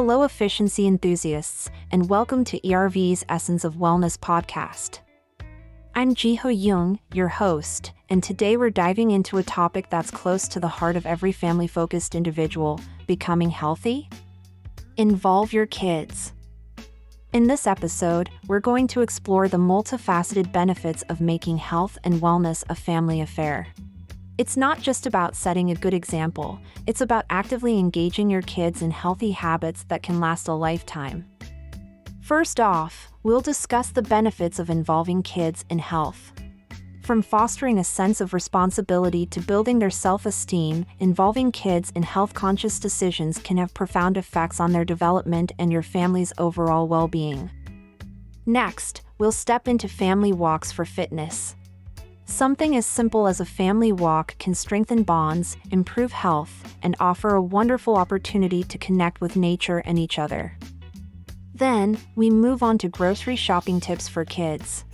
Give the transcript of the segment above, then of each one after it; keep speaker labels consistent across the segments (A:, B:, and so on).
A: Hello, efficiency enthusiasts, and welcome to ERV's Essence of Wellness podcast. I'm Jiho Young, your host, and today we're diving into a topic that's close to the heart of every family-focused individual: becoming healthy. Involve your kids. In this episode, we're going to explore the multifaceted benefits of making health and wellness a family affair. It's not just about setting a good example, it's about actively engaging your kids in healthy habits that can last a lifetime. First off, we'll discuss the benefits of involving kids in health. From fostering a sense of responsibility to building their self-esteem, involving kids in health-conscious decisions can have profound effects on their development and your family's overall well-being. Next, we'll step into family walks for fitness. Something as simple as a family walk can strengthen bonds, improve health, and offer a wonderful opportunity to connect with nature and each other. Then, we move on to grocery shopping tips for kids.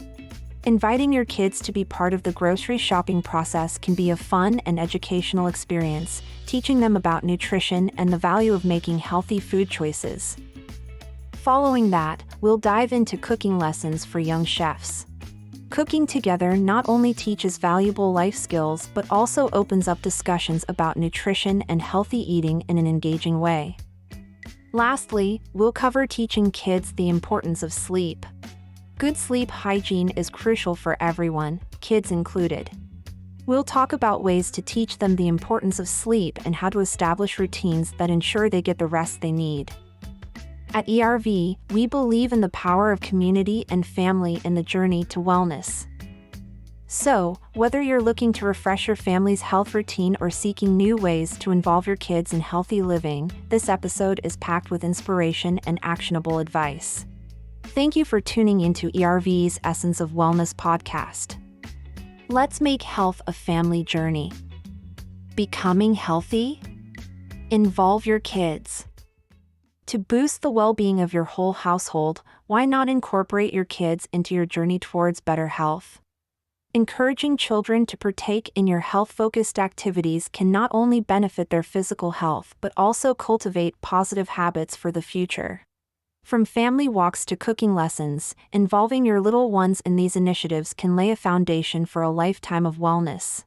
A: Inviting your kids to be part of the grocery shopping process can be a fun and educational experience, teaching them about nutrition and the value of making healthy food choices. Following that, we'll dive into cooking lessons for young chefs. Cooking together not only teaches valuable life skills but also opens up discussions about nutrition and healthy eating in an engaging way. Lastly, we'll cover teaching kids the importance of sleep. Good sleep hygiene is crucial for everyone, kids included. We'll talk about ways to teach them the importance of sleep and how to establish routines that ensure they get the rest they need. At ERV, we believe in the power of community and family in the journey to wellness. So, whether you're looking to refresh your family's health routine or seeking new ways to involve your kids in healthy living, this episode is packed with inspiration and actionable advice. Thank you for tuning into ERV's Essence of Wellness podcast. Let's make health a family journey. Becoming healthy? Involve your kids. To boost the well-being of your whole household, why not incorporate your kids into your journey towards better health? Encouraging children to partake in your health-focused activities can not only benefit their physical health but also cultivate positive habits for the future. From family walks to cooking lessons, involving your little ones in these initiatives can lay a foundation for a lifetime of wellness.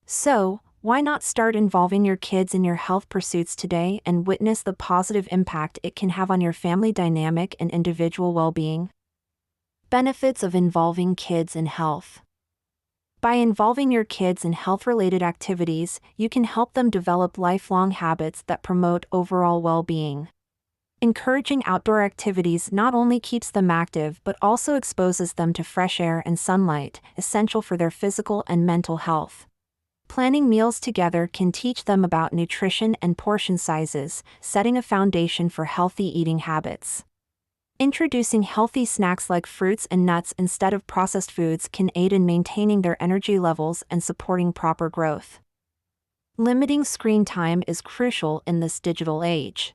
A: So, why not start involving your kids in your health pursuits today and witness the positive impact it can have on your family dynamic and individual well-being? Benefits of involving kids in health. By involving your kids in health-related activities, you can help them develop lifelong habits that promote overall well-being. Encouraging outdoor activities not only keeps them active but also exposes them to fresh air and sunlight, essential for their physical and mental health. Planning meals together can teach them about nutrition and portion sizes, setting a foundation for healthy eating habits. Introducing healthy snacks like fruits and nuts instead of processed foods can aid in maintaining their energy levels and supporting proper growth. Limiting screen time is crucial in this digital age.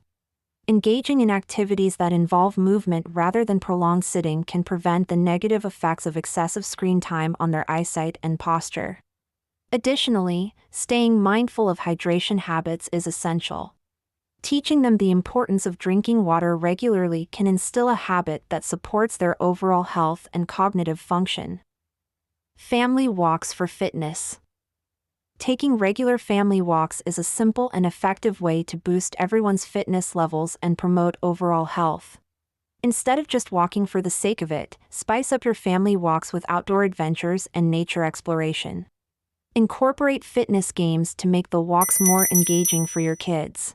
A: Engaging in activities that involve movement rather than prolonged sitting can prevent the negative effects of excessive screen time on their eyesight and posture. Additionally, staying mindful of hydration habits is essential. Teaching them the importance of drinking water regularly can instill a habit that supports their overall health and cognitive function. Family walks for fitness. Taking regular family walks is a simple and effective way to boost everyone's fitness levels and promote overall health. Instead of just walking for the sake of it, spice up your family walks with outdoor adventures and nature exploration. Incorporate fitness games to make the walks more engaging for your kids.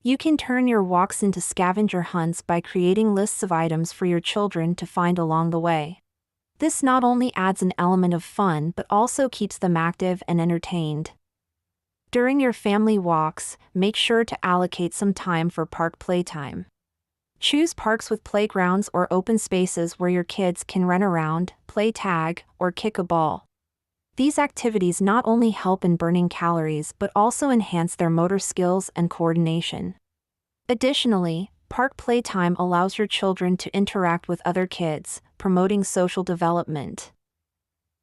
A: You can turn your walks into scavenger hunts by creating lists of items for your children to find along the way. This not only adds an element of fun but also keeps them active and entertained. During your family walks, make sure to allocate some time for park playtime. Choose parks with playgrounds or open spaces where your kids can run around, play tag, or kick a ball. These activities not only help in burning calories but also enhance their motor skills and coordination. Additionally, park playtime allows your children to interact with other kids, promoting social development.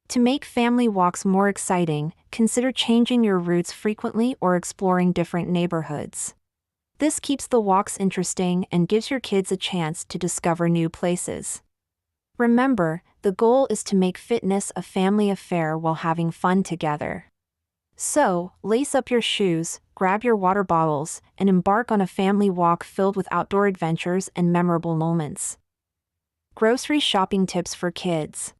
A: To make family walks more exciting, consider changing your routes frequently or exploring different neighborhoods. This keeps the walks interesting and gives your kids a chance to discover new places. Remember, the goal is to make fitness a family affair while having fun together. So, lace up your shoes, grab your water bottles, and embark on a family walk filled with outdoor adventures and memorable moments. Grocery shopping tips for kids.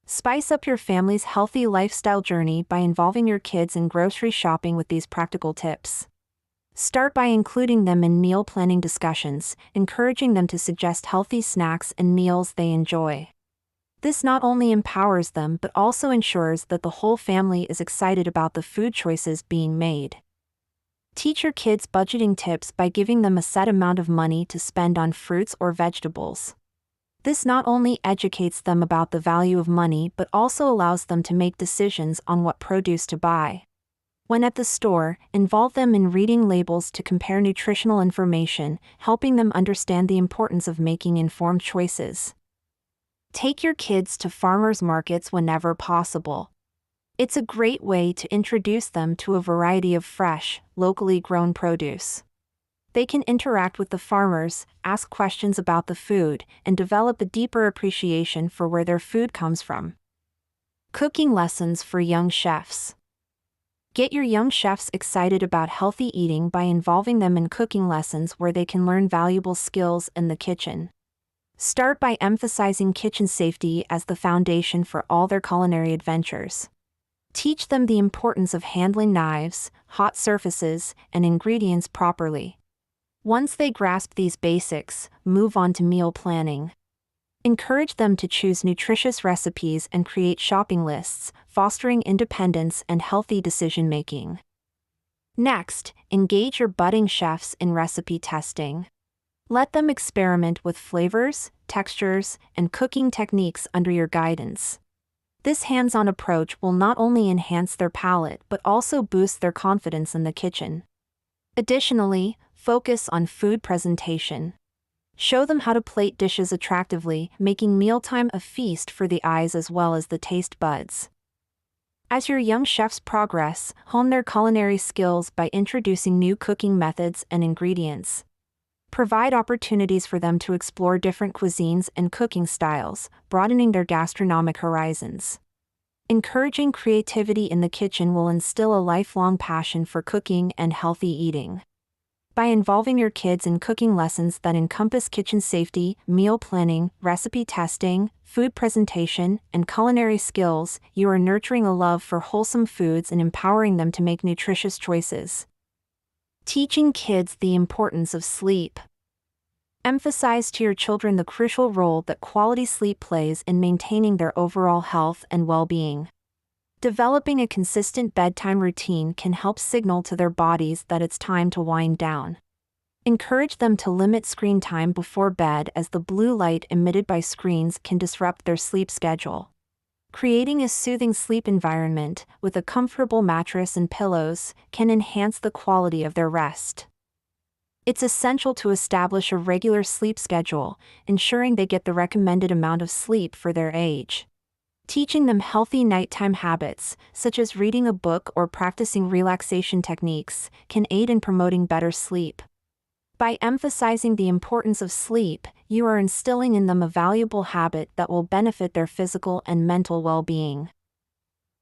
A: Spice up your family's healthy lifestyle journey by involving your kids in grocery shopping with these practical tips. Start by including them in meal planning discussions, encouraging them to suggest healthy snacks and meals they enjoy. This not only empowers them but also ensures that the whole family is excited about the food choices being made. Teach your kids budgeting tips by giving them a set amount of money to spend on fruits or vegetables. This not only educates them about the value of money but also allows them to make decisions on what produce to buy. When at the store, involve them in reading labels to compare nutritional information, helping them understand the importance of making informed choices. Take your kids to farmers markets whenever possible. It's a great way to introduce them to a variety of fresh, locally grown produce. They can interact with the farmers, ask questions about the food, and develop a deeper appreciation for where their food comes from. Cooking lessons for young chefs. Get your young chefs excited about healthy eating by involving them in cooking lessons where they can learn valuable skills in the kitchen. Start by emphasizing kitchen safety as the foundation for all their culinary adventures. Teach them the importance of handling knives, hot surfaces, and ingredients properly. Once they grasp these basics, move on to meal planning. Encourage them to choose nutritious recipes and create shopping lists, fostering independence and healthy decision-making. Next, engage your budding chefs in recipe testing. Let them experiment with flavors, textures, and cooking techniques under your guidance. This hands-on approach will not only enhance their palate but also boost their confidence in the kitchen. Additionally, focus on food presentation. Show them how to plate dishes attractively, making mealtime a feast for the eyes as well as the taste buds. As your young chefs progress, hone their culinary skills by introducing new cooking methods and ingredients. Provide opportunities for them to explore different cuisines and cooking styles, broadening their gastronomic horizons. Encouraging creativity in the kitchen will instill a lifelong passion for cooking and healthy eating. By involving your kids in cooking lessons that encompass kitchen safety, meal planning, recipe testing, food presentation, and culinary skills, you are nurturing a love for wholesome foods and empowering them to make nutritious choices. Teaching kids the importance of sleep. Emphasize to your children the crucial role that quality sleep plays in maintaining their overall health and well-being. Developing a consistent bedtime routine can help signal to their bodies that it's time to wind down. Encourage them to limit screen time before bed as the blue light emitted by screens can disrupt their sleep schedule. Creating a soothing sleep environment, with a comfortable mattress and pillows, can enhance the quality of their rest. It's essential to establish a regular sleep schedule, ensuring they get the recommended amount of sleep for their age. Teaching them healthy nighttime habits, such as reading a book or practicing relaxation techniques, can aid in promoting better sleep. By emphasizing the importance of sleep, you are instilling in them a valuable habit that will benefit their physical and mental well-being.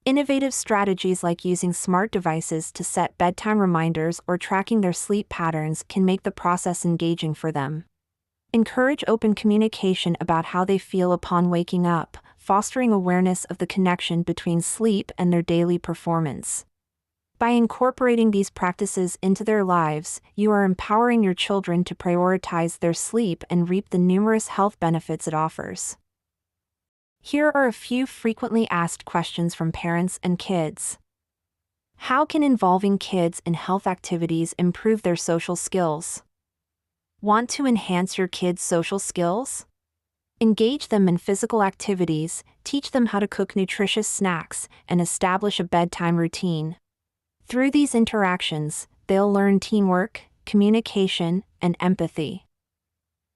A: Innovative strategies like using smart devices to set bedtime reminders or tracking their sleep patterns can make the process engaging for them. Encourage open communication about how they feel upon waking up, fostering awareness of the connection between sleep and their daily performance. By incorporating these practices into their lives, you are empowering your children to prioritize their sleep and reap the numerous health benefits it offers. Here are a few frequently asked questions from parents and kids. How can involving kids in health activities improve their social skills? Want to enhance your kids' social skills? Engage them in physical activities, teach them how to cook nutritious snacks, and establish a bedtime routine. Through these interactions, they'll learn teamwork, communication, and empathy.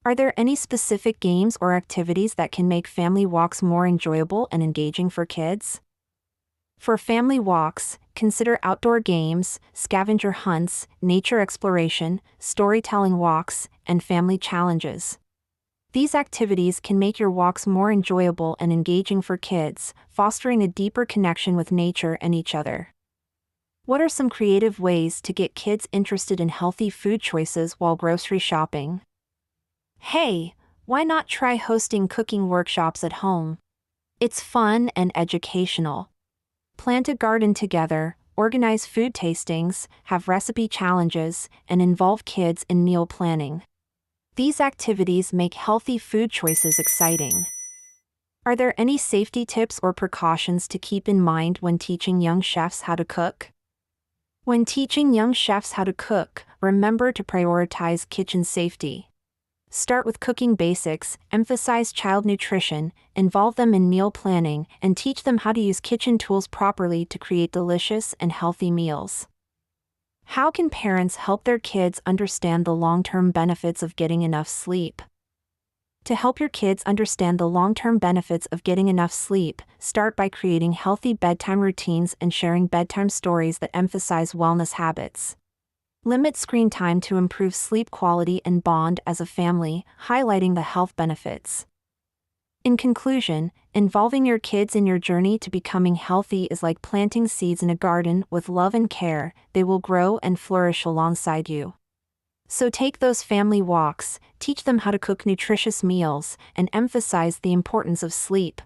A: Are there any specific games or activities that can make family walks more enjoyable and engaging for kids? For family walks, consider outdoor games, scavenger hunts, nature exploration, storytelling walks, and family challenges. These activities can make your walks more enjoyable and engaging for kids, fostering a deeper connection with nature and each other. What are some creative ways to get kids interested in healthy food choices while grocery shopping? Hey, why not try hosting cooking workshops at home? It's fun and educational. Plant a garden together, organize food tastings, have recipe challenges, and involve kids in meal planning. These activities make healthy food choices exciting. Are there any safety tips or precautions to keep in mind when teaching young chefs how to cook? When teaching young chefs how to cook, remember to prioritize kitchen safety. Start with cooking basics, emphasize child nutrition, involve them in meal planning, and teach them how to use kitchen tools properly to create delicious and healthy meals. How can parents help their kids understand the long-term benefits of getting enough sleep? To help your kids understand the long-term benefits of getting enough sleep, start by creating healthy bedtime routines and sharing bedtime stories that emphasize wellness habits. Limit screen time to improve sleep quality and bond as a family, highlighting the health benefits. In conclusion, involving your kids in your journey to becoming healthy is like planting seeds in a garden with love and care. They will grow and flourish alongside you. So take those family walks, teach them how to cook nutritious meals, and emphasize the importance of sleep.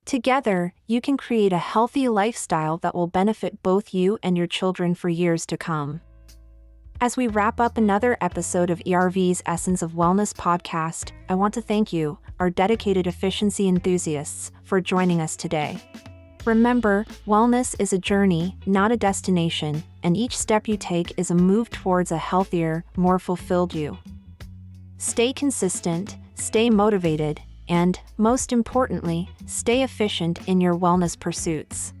A: Together, you can create a healthy lifestyle that will benefit both you and your children for years to come. As we wrap up another episode of ERV's Essence of Wellness podcast, I want to thank you, our dedicated efficiency enthusiasts, for joining us today. Remember, wellness is a journey, not a destination, and each step you take is a move towards a healthier, more fulfilled you. Stay consistent, stay motivated, and, most importantly, stay efficient in your wellness pursuits.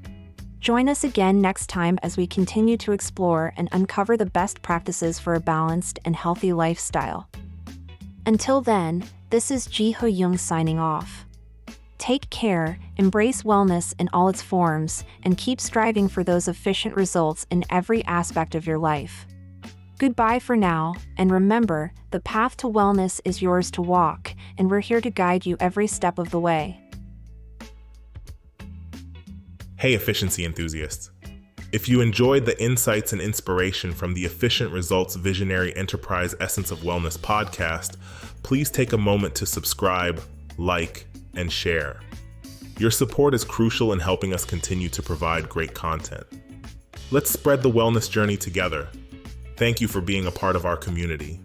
A: Join us again next time as we continue to explore and uncover the best practices for a balanced and healthy lifestyle. Until then, this is Ji Ho Young signing off. Take care, embrace wellness in all its forms, and keep striving for those efficient results in every aspect of your life. Goodbye for now, and remember, the path to wellness is yours to walk, and we're here to guide you every step of the way.
B: Hey, efficiency enthusiasts. If you enjoyed the insights and inspiration from the Efficient Results Visionary Enterprise Essence of Wellness podcast, please take a moment to subscribe, like, and share. Your support is crucial in helping us continue to provide great content. Let's spread the wellness journey together. Thank you for being a part of our community.